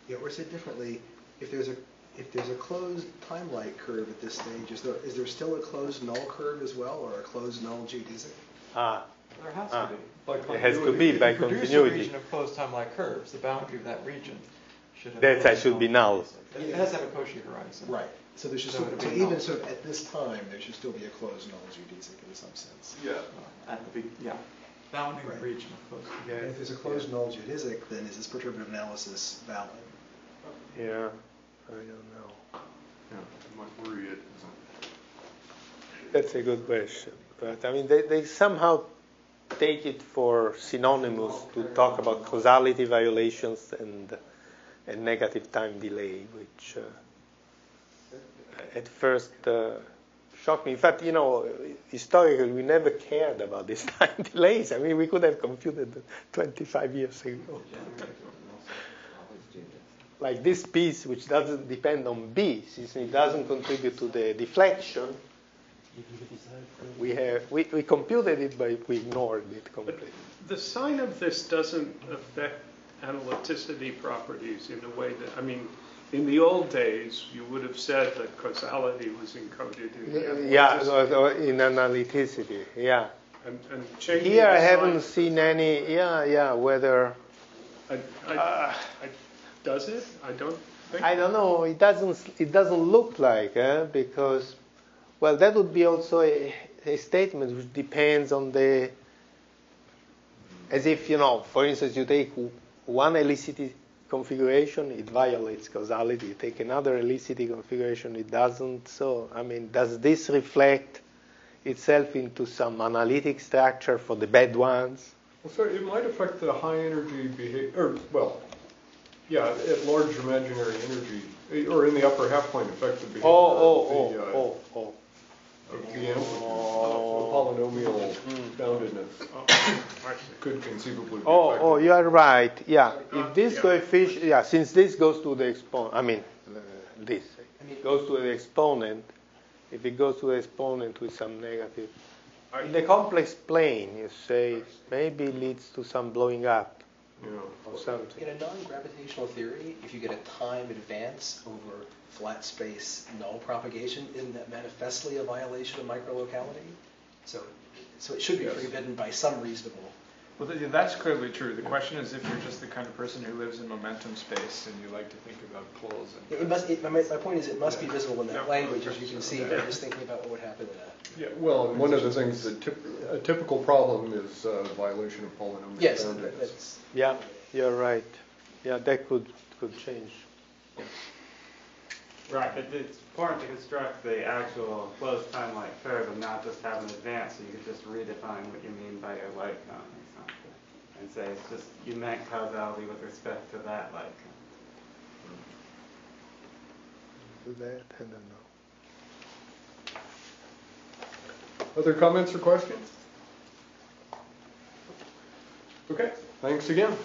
Yeah, or said differently, if there's a closed time-like curve at this stage, is there still a closed null curve as well, or a closed null geodesic? There has to be. It has to be by continuity. If you produce a region of closed time-like curves, the boundary of that region should have that should be null. It has to have a Cauchy horizon. Right. So there should so even sort of at this time, there should still be a closed null geodesic in some sense. Yeah. Bounding region of closed. Yeah. And if there's a closed null geodesic, then is this perturbative analysis valid? Yeah. I don't know. Yeah, it might worry it, isn't it? That's a good question. But I mean, they somehow take it for synonymous to talk about causality violations and negative time delay, which at first shocked me. In fact, historically, we never cared about these time delays. I mean, we could have computed 25 years ago. Like this piece, which doesn't depend on B, since it doesn't contribute to the deflection, we computed it, but we ignored it completely. The sign of this doesn't affect analyticity properties in a way that, I mean, in the old days, you would have said that causality was encoded in the analyticity. In analyticity, yeah. And changing here I the haven't sign, seen any, whether... does it? I don't think. I don't know. It doesn't look like, because, well, that would be also a statement which depends on the, as if, for instance, you take one helicity configuration, it violates causality. You take another helicity configuration, it doesn't. So, I mean, does this reflect itself into some analytic structure for the bad ones? Well, so it might affect the high energy behavior, at large imaginary energy, or in the upper half plane affect the behavior of the polynomial boundedness. Could conceivably be affected. You are right. Yeah, if this coefficient, since this goes to the exponent, goes to the exponent, if it goes to the exponent with some negative, in the complex plane, you say, maybe leads to some blowing up. Or something. In a non-gravitational theory, if you get a time advance over flat space null propagation, isn't that manifestly a violation of microlocality? So it should be forbidden by some reasonable. Well, that's clearly true. The question is if you're just the kind of person who lives in momentum space and you like to think about poles. My point is, it must be visible in that language, as you can see by just thinking about what would happen in that. Yeah, well, and one of the things that a typical problem is violation of polynomial boundaries. Yeah, you're right. Yeah, that could change. Yeah. Right, but it's important to construct the actual closed time-like curve and not just have an advance, so you could just redefine what you mean by your light cone or something. And say it's just, you meant causality with respect to that light cone. That, I don't know. Other comments or questions? Okay, thanks again.